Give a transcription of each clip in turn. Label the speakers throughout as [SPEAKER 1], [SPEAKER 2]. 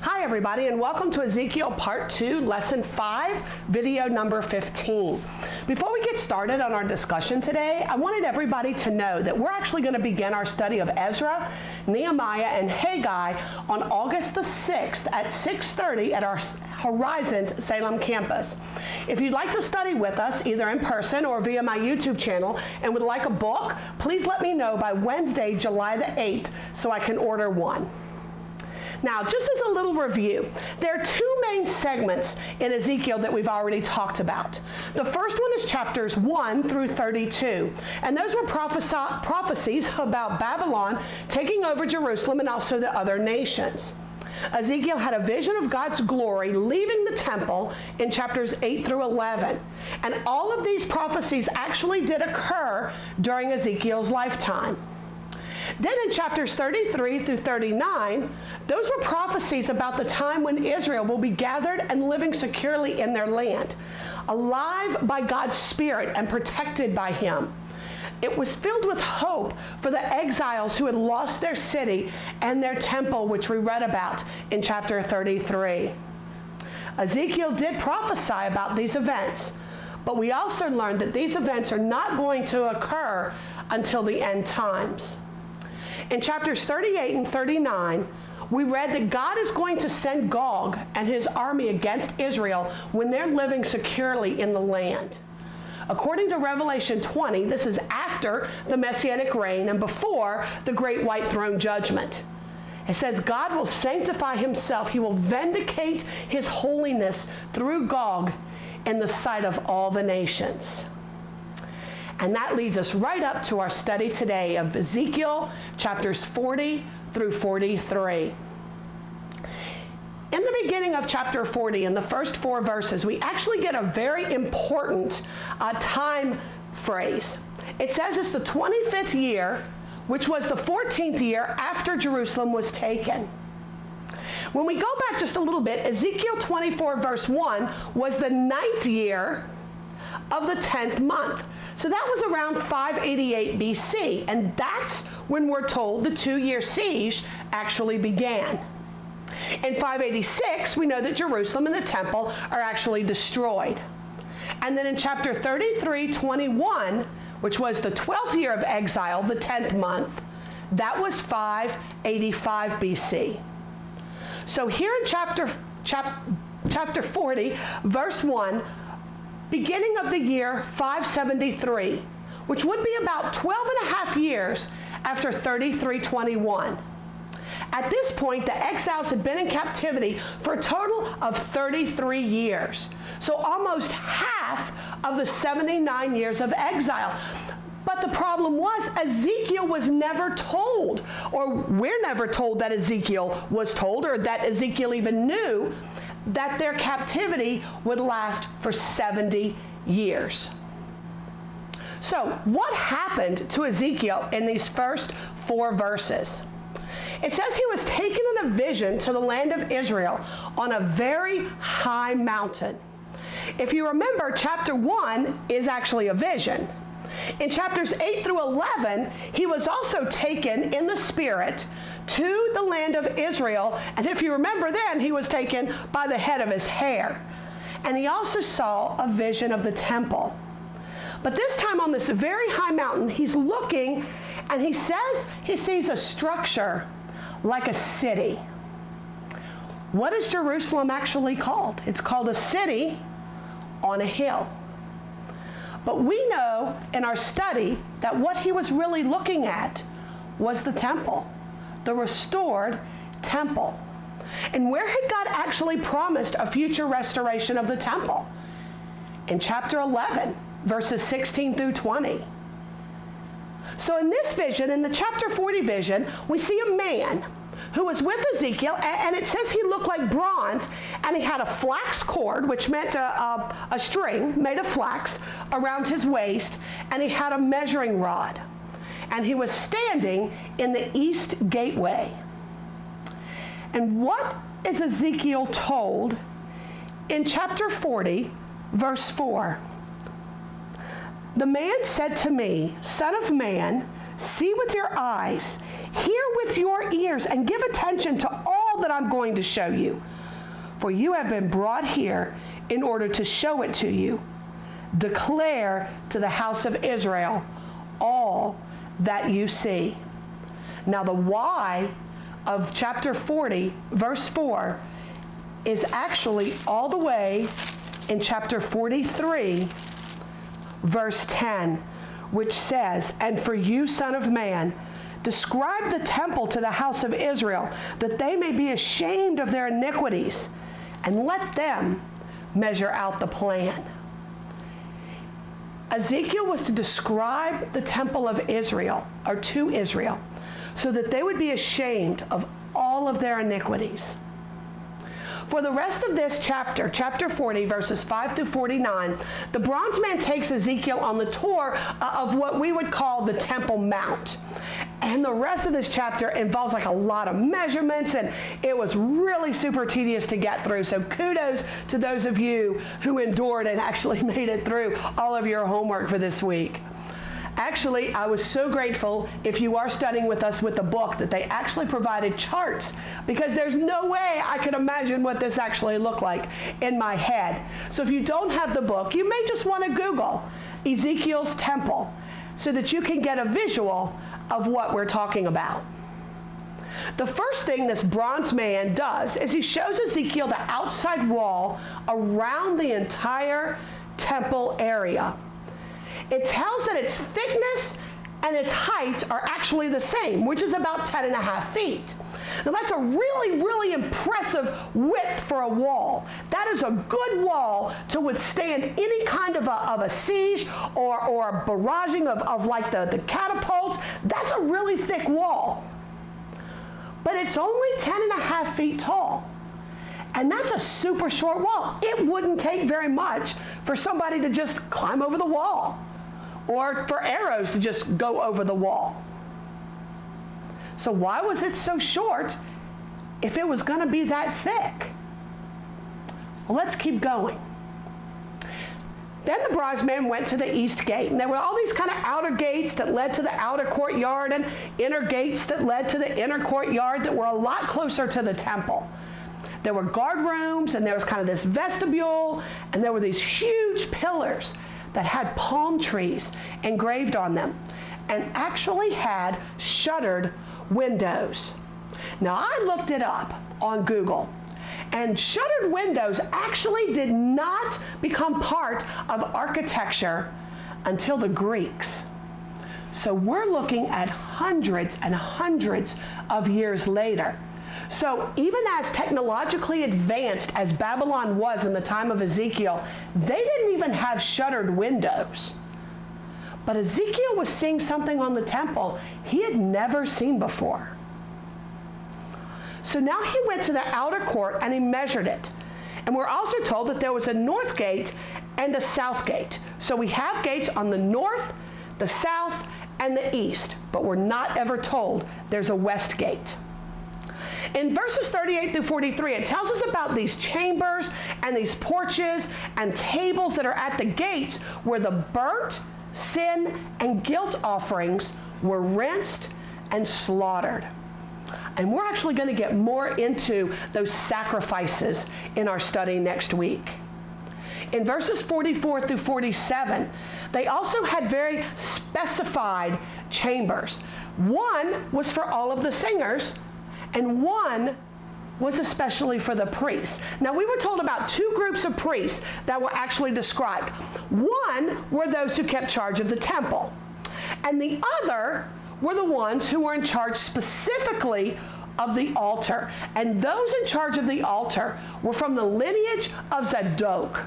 [SPEAKER 1] Hi everybody, and welcome to Ezekiel Part 2, Lesson 5, video number 15. Before we get started on our discussion today, I wanted everybody to know that we're actually going to begin our study of Ezra, Nehemiah, and Haggai on August the 6th at 6:30 at our Horizons Salem campus. If you'd like to study with us, either in person or via my YouTube channel, and would like a book, please let me know by Wednesday, July the 8th, so I can order one. Now, just as a little review, there are two main segments in Ezekiel that we've already talked about. The first one is chapters 1 through 32, and those were prophecies about Babylon taking over Jerusalem and also the other nations. Ezekiel had a vision of God's glory leaving the temple in chapters 8 through 11, and all of these prophecies actually did occur during Ezekiel's lifetime. Then in chapters 33 through 39, those were prophecies about the time when Israel will be gathered and living securely in their land, alive by God's Spirit and protected by Him. It was filled with hope for the exiles who had lost their city and their temple, which we read about in chapter 33. Ezekiel did prophesy about these events, but we also learned that these events are not going to occur until the end times. In chapters 38 and 39, we read that God is going to send Gog and his army against Israel when they're living securely in the land. According to Revelation 20, this is after the Messianic reign and before the great white throne judgment. It says God will sanctify himself. He will vindicate his holiness through Gog in the sight of all the nations. And that leads us right up to our study today of Ezekiel chapters 40 through 43. In the beginning of chapter 40, in the first 4 verses, we actually get a very important time phrase. It says it's the 25th year, which was the 14th year after Jerusalem was taken. When we go back just a little bit, Ezekiel 24 verse 1 was the 9th year of the 10th month. So that was around 588 BC, and that's when we're told the 2-year siege actually began. In 586, we know that Jerusalem and the temple are actually destroyed. And then in chapter 33:21, which was the 12th year of exile, the 10th month, that was 585 BC. So here in chapter 40, verse 1, beginning of the year 573, which would be about 12 and a half years after 33:21. At this point, the exiles had been in captivity for a total of 33 years. So almost half of the 79 years of exile. But the problem was Ezekiel was never told, or we're never told that Ezekiel was told, or that Ezekiel even knew that their captivity would last for 70 years. So, what happened to Ezekiel in these first 4 verses? It says he was taken in a vision to the land of Israel on a very high mountain. If you remember, chapter 1 is actually a vision. In chapters 8 through 11, he was also taken in the Spirit to the land of Israel. And if you remember then, he was taken by the head of his hair. And he also saw a vision of the temple. But this time on this very high mountain, he's looking and he says he sees a structure like a city. What is Jerusalem actually called? It's called a city on a hill. But we know in our study that what he was really looking at was the temple, the restored temple. And where had God actually promised a future restoration of the temple? In chapter 11, verses 16 through 20. So in this vision, in the chapter 40 vision, we see a man who was with Ezekiel, and it says he looked like bronze, and he had a flax cord, which meant a string made of flax around his waist, and he had a measuring rod. And he was standing in the east gateway. And what is Ezekiel told in chapter 40, verse 4? The man said to me, "Son of man, see with your eyes, hear with your ears, and give attention to all all that I'm going to show you. For you have been brought here in order to show it to you. Declare to the house of Israel all that you see. Now the why of chapter 40, verse 4, is actually all the way in chapter 43, verse 10, which says, and for you, son of man, describe the temple to the house of Israel, that they may be ashamed of their iniquities, and let them measure out the plan. Ezekiel was to describe the temple of Israel, or to Israel, so that they would be ashamed of all of their iniquities. For the rest of this chapter, chapter 40, verses 5 through 49, the bronze man takes Ezekiel on the tour of what we would call the Temple Mount. And the rest of this chapter involves like a lot of measurements, and it was really super tedious to get through. So kudos to those of you who endured and actually made it through all of your homework for this week. Actually, I was so grateful if you are studying with us with the book that they actually provided charts, because there's no way I could imagine what this actually looked like in my head. So if you don't have the book, you may just want to Google Ezekiel's temple so that you can get a visual of what we're talking about. The first thing this bronze man does is he shows Ezekiel the outside wall around the entire temple area. It tells that its thickness and its height are actually the same, which is about 10.5 feet. Now that's a really, really impressive width for a wall. That is a good wall to withstand any kind of a siege or a barraging of like the catapults. That's a really thick wall. But it's only 10.5 feet tall. And that's a super short wall. It wouldn't take very much for somebody to just climb over the wall, or for arrows to just go over the wall. So why was it so short if it was going to be that thick? Well, let's keep going. Then the bronze man went to the east gate, and there were all these kind of outer gates that led to the outer courtyard and inner gates that led to the inner courtyard that were a lot closer to the temple. There were guard rooms, and there was kind of this vestibule, and there were these huge pillars that had palm trees engraved on them and actually had shuttered windows. Now, I looked it up on Google, and shuttered windows actually did not become part of architecture until the Greeks. So we're looking at hundreds and hundreds of years later. So even as technologically advanced as Babylon was in the time of Ezekiel, they didn't even have shuttered windows. But Ezekiel was seeing something on the temple he had never seen before. So now he went to the outer court and he measured it. And we're also told that there was a north gate and a south gate. So we have gates on the north, the south, and the east, but we're not ever told there's a west gate. In verses 38 through 43, it tells us about these chambers and these porches and tables that are at the gates where the burnt, sin, and guilt offerings were rinsed and slaughtered. And we're actually going to get more into those sacrifices in our study next week. In verses 44 through 47, they also had very specified chambers. One was for all of the singers, and one was especially for the priests. Now, we were told about two groups of priests that were actually described. One were those who kept charge of the temple, and the other were the ones who were in charge specifically of the altar. And those in charge of the altar were from the lineage of Zadok.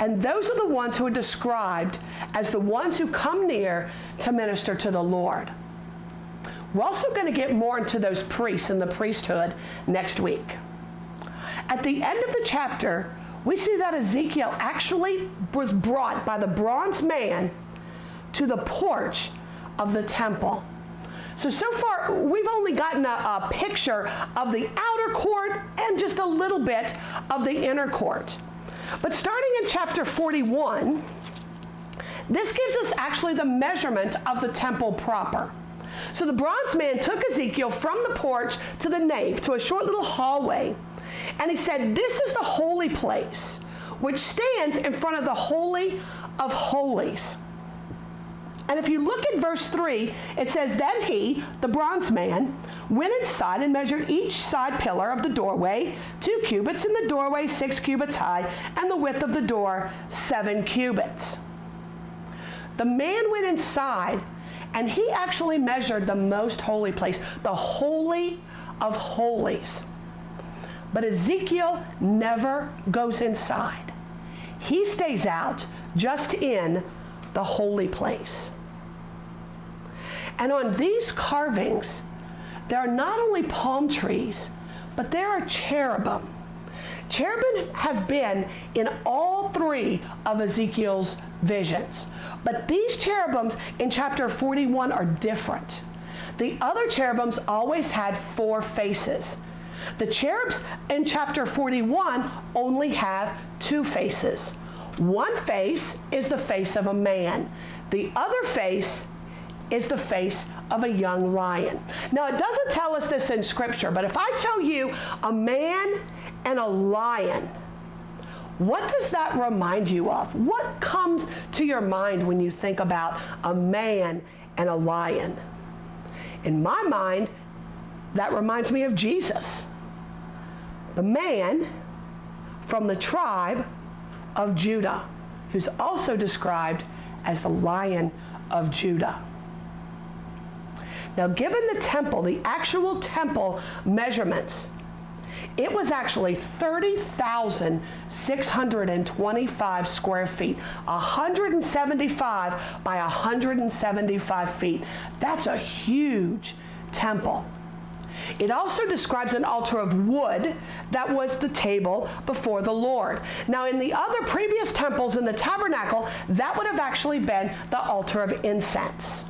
[SPEAKER 1] And those are the ones who are described as the ones who come near to minister to the Lord. We're also going to get more into those priests and the priesthood next week. At the end of the chapter, we see that Ezekiel actually was brought by the bronze man to the porch of the temple. So far, we've only gotten a picture of the outer court and just a little bit of the inner court. But starting in chapter 41, this gives us actually the measurement of the temple proper. So the bronze man took Ezekiel from the porch to the nave, to a short little hallway, and he said, "This is the holy place, which stands in front of the Holy of Holies." And if you look at verse 3, it says, "Then he," the bronze man, "went inside and measured each side pillar of the doorway, 2 cubits, and the doorway 6 cubits high, and the width of the door 7 cubits." The man went inside, and he actually measured the most holy place, the Holy of Holies. But Ezekiel never goes inside. He stays out just in the holy place. And on these carvings, there are not only palm trees, but there are cherubim. Cherubim have been in all 3 of Ezekiel's visions. But these cherubims in chapter 41 are different. The other cherubims always had 4 faces. The cherubs in chapter 41 only have 2 faces. One face is the face of a man. The other face is the face of a young lion. Now, it doesn't tell us this in Scripture, but if I tell you a man and a lion, what does that remind you of? What comes to your mind when you think about a man and a lion? In my mind, that reminds me of Jesus, the man from the tribe of Judah, who's also described as the Lion of Judah. Now, given the temple, the actual temple measurements, it was actually 30,625 square feet, 175 by 175 feet. That's a huge temple. It also describes an altar of wood that was the table before the Lord. Now, in the other previous temples in the tabernacle, that would have actually been the altar of incense.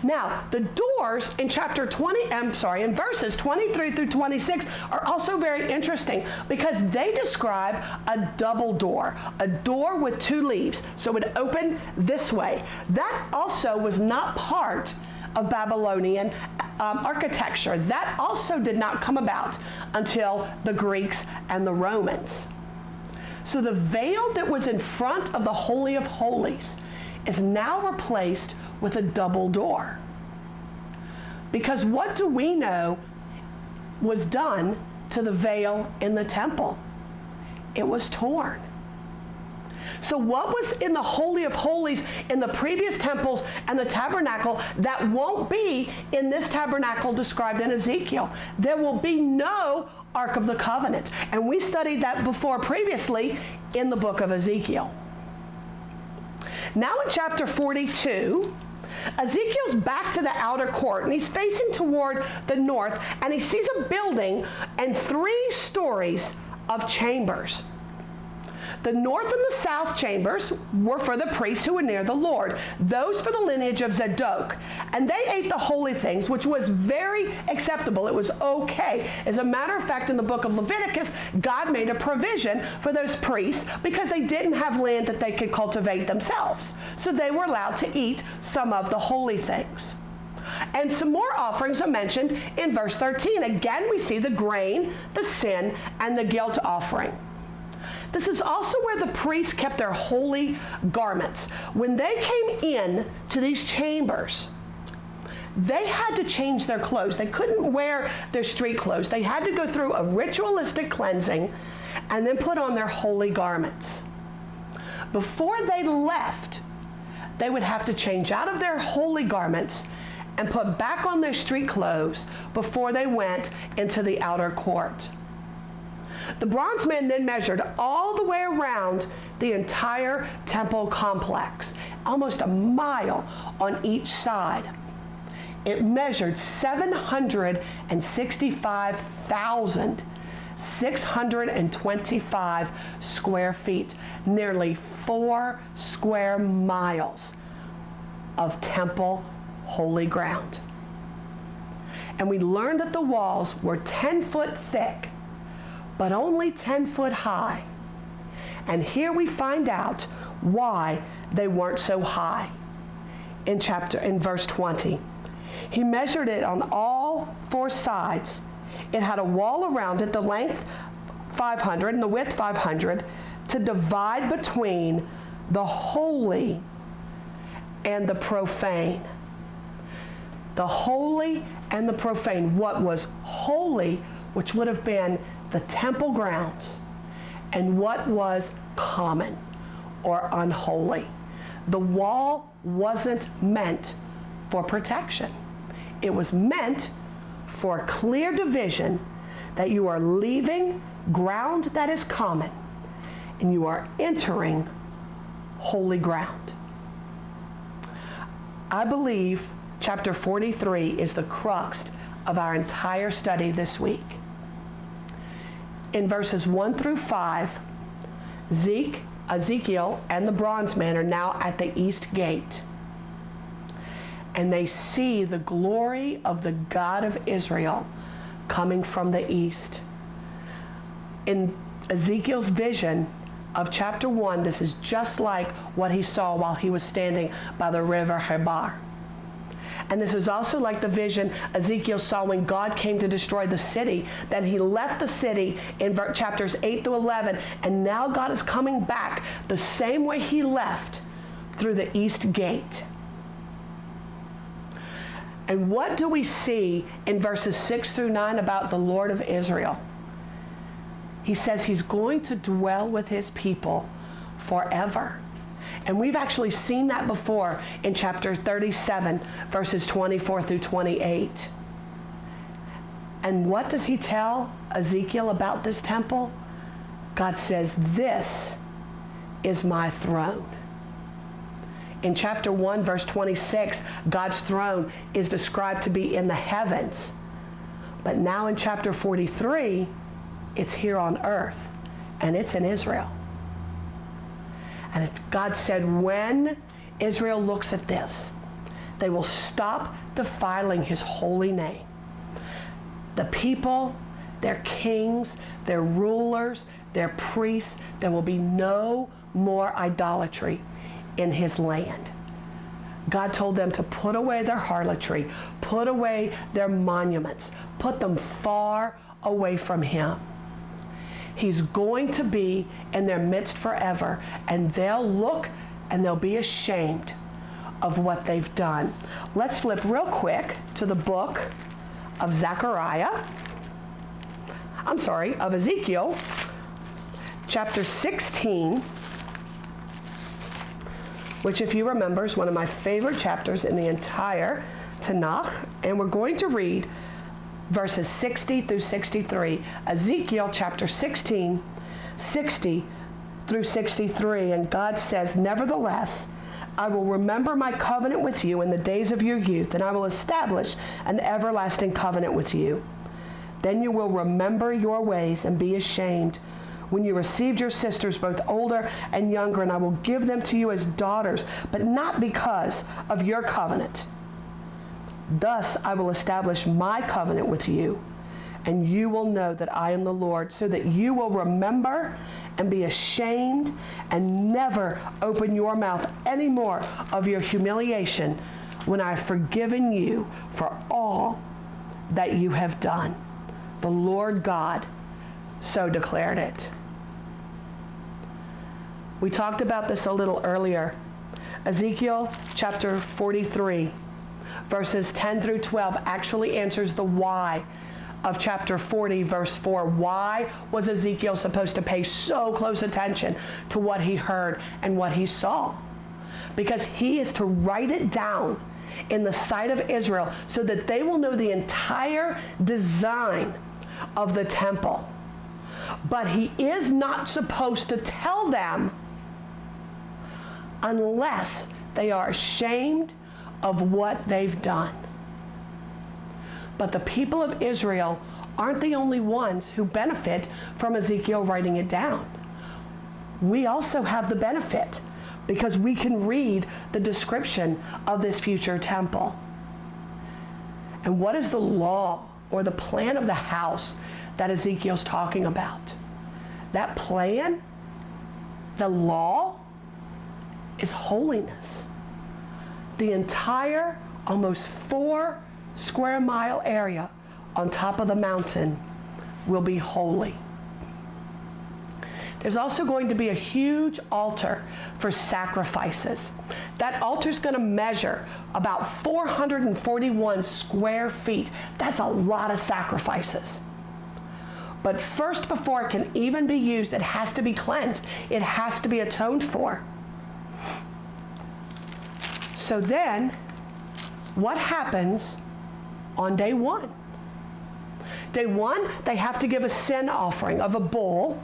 [SPEAKER 1] Now, the doors in in verses 23 through 26 are also very interesting because they describe a double door, a door with 2 leaves, so it would open this way. That also was not part of Babylonian architecture. That also did not come about until the Greeks and the Romans. So the veil that was in front of the Holy of Holies is now replaced with a double door. Because what do we know was done to the veil in the temple? It was torn. So what was in the Holy of Holies in the previous temples and the tabernacle that won't be in this tabernacle described in Ezekiel? There will be no Ark of the Covenant. And we studied that before previously in the book of Ezekiel. Now in chapter 42, Ezekiel's back to the outer court, and he's facing toward the north, and he sees a building and 3 stories of chambers. The north and the south chambers were for the priests who were near the Lord, those for the lineage of Zadok. And they ate the holy things, which was very acceptable. It was okay. As a matter of fact, in the book of Leviticus, God made a provision for those priests because they didn't have land that they could cultivate themselves. So they were allowed to eat some of the holy things. And some more offerings are mentioned in verse 13. Again, we see the grain, the sin, and the guilt offering. This is also where the priests kept their holy garments. When they came in to these chambers, they had to change their clothes. They couldn't wear their street clothes. They had to go through a ritualistic cleansing and then put on their holy garments. Before they left, they would have to change out of their holy garments and put back on their street clothes before they went into the outer court. The bronze man then measured all the way around the entire temple complex, almost a mile on each side. It measured 765,625 square feet, nearly 4 square miles of temple holy ground. And we learned that the walls were 10 foot thick, but only 10 foot high. And here we find out why they weren't so high. in verse 20. He measured it on all four sides. It had a wall around it, the length 500 and the width 500, to divide between the holy and the profane. The holy and the profane. What was holy, which would have been the temple grounds, and what was common or unholy. The wall wasn't meant for protection. It was meant for clear division, that you are leaving ground that is common and you are entering holy ground. I believe chapter 43 is the crux of our entire study this week. In verses 1 through 5, Ezekiel and the bronze man are now at the east gate. And they see the glory of the God of Israel coming from the east. In Ezekiel's vision of chapter 1, this is just like what he saw while he was standing by the river Hebar. And this is also like the vision Ezekiel saw when God came to destroy the city. Then he left the city in chapters 8 through 11, and now God is coming back the same way he left, through the east gate. And what do we see in verses 6 through 9 about the Lord of Israel? He says he's going to dwell with his people forever. And we've actually seen that before in chapter 37, verses 24 through 28. And what does he tell Ezekiel about this temple? God says, "This is my throne." In chapter 1, verse 26, God's throne is described to be in the heavens. But now in chapter 43, it's here on earth, and it's in Israel. And God said, when Israel looks at this, they will stop defiling his holy name. The people, their kings, their rulers, their priests, there will be no more idolatry in his land. God told them to put away their harlotry, put away their monuments, put them far away from him. He's going to be in their midst forever, and they'll look and they'll be ashamed of what they've done. Let's flip real quick to the book of of Ezekiel, chapter 16, which, if you remember, is one of my favorite chapters in the entire Tanakh. And we're going to read verses 60 through 63. Ezekiel chapter 16, 60 through 63. And God says, "Nevertheless, I will remember my covenant with you in the days of your youth, and I will establish an everlasting covenant with you. Then you will remember your ways and be ashamed when you received your sisters, both older and younger, and I will give them to you as daughters, but not because of your covenant. Thus I will establish my covenant with you, and you will know that I am the Lord, so that you will remember and be ashamed and never open your mouth anymore of your humiliation when I have forgiven you for all that you have done. The Lord God so declared it." We talked about this a little earlier. Ezekiel chapter 43, verses 10 through 12 actually answers the why of chapter 40, verse 4. Why was Ezekiel supposed to pay so close attention to what he heard and what he saw? Because he is to write it down in the sight of Israel so that they will know the entire design of the temple. But he is not supposed to tell them unless they are ashamed of what they've done. But the people of Israel aren't the only ones who benefit from Ezekiel writing it down. We also have the benefit because we can read the description of this future temple. And what is the law or the plan of the house that Ezekiel's talking about? That plan, the law, is holiness. the entire almost 4 square mile area on top of the mountain will be holy. There's also going to be a huge altar for sacrifices. That altar is going to measure about 441 square feet. That's a lot of sacrifices. But first, before it can even be used, it has to be cleansed. It has to be atoned for. So then, what happens on day 1? Day 1, they have to give a sin offering of a bull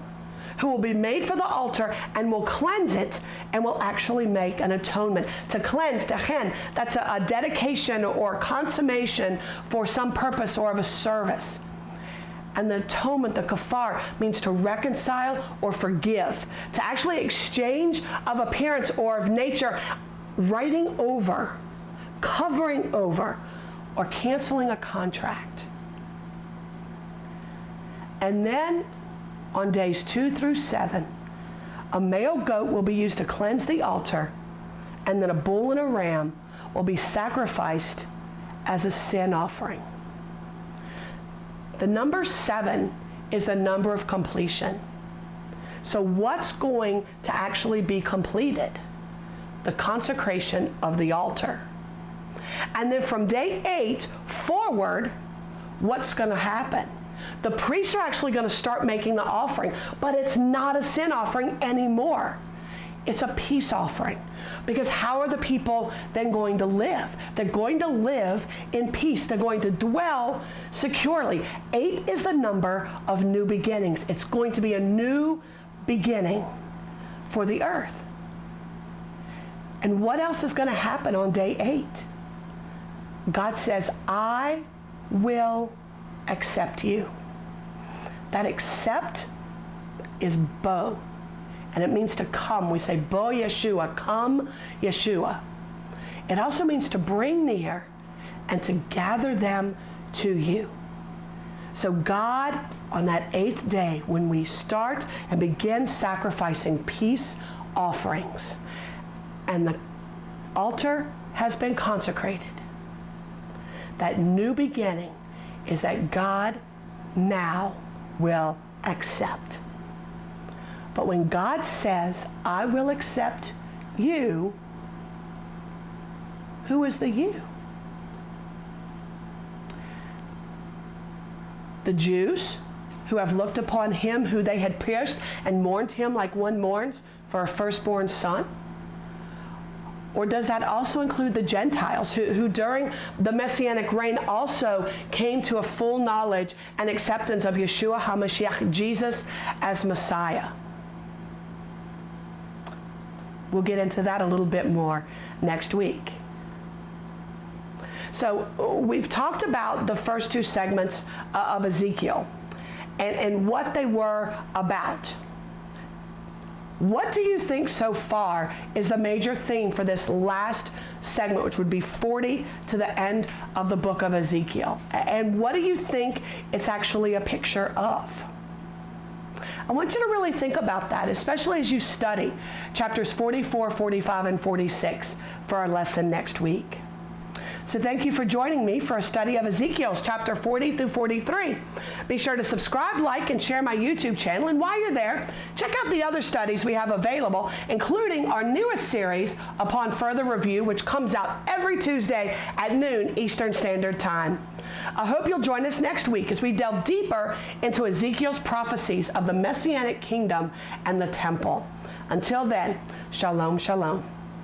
[SPEAKER 1] who will be made for the altar and will cleanse it and will actually make an atonement. To cleanse, dehen, that's a dedication or consummation for some purpose or of a service. And the atonement, the kafar, means to reconcile or forgive, to actually exchange of appearance or of nature, writing over, covering over, or canceling a contract. And then on days 2 through 7, a male goat will be used to cleanse the altar, and then a bull and a ram will be sacrificed as a sin offering. The number 7 is the number of completion. So what's going to actually be completed? The consecration of the altar. And then from day 8 forward, what's going to happen? The priests are actually going to start making the offering, but it's not a sin offering anymore. It's a peace offering. Because how are the people then going to live? They're going to live in peace. They're going to dwell securely. 8 is the number of new beginnings. It's going to be a new beginning for the earth. And what else is going to happen on day 8? God says, I will accept you. That accept is bo, and it means to come. We say bo Yeshua, come Yeshua. It also means to bring near and to gather them to you. So God, on that 8th day, when we start and begin sacrificing peace offerings, and the altar has been consecrated, that new beginning is that God now will accept. But when God says, I will accept you, who is the you? The Jews who have looked upon him who they had pierced and mourned him like one mourns for a firstborn son? Or does that also include the Gentiles who during the Messianic reign also came to a full knowledge and acceptance of Yeshua HaMashiach, Jesus, as Messiah? We'll get into that a little bit more next week. So we've talked about the first 2 segments of Ezekiel and what they were about. What do you think so far is the major theme for this last segment, which would be 40 to the end of the book of Ezekiel? And what do you think it's actually a picture of? I want you to really think about that, especially as you study chapters 44, 45, and 46 for our lesson next week. So thank you for joining me for a study of Ezekiel's chapter 40 through 43. Be sure to subscribe, like, and share my YouTube channel. And while you're there, check out the other studies we have available, including our newest series, Upon Further Review, which comes out every Tuesday at noon Eastern Standard Time. I hope you'll join us next week as we delve deeper into Ezekiel's prophecies of the Messianic kingdom and the temple. Until then, shalom, shalom.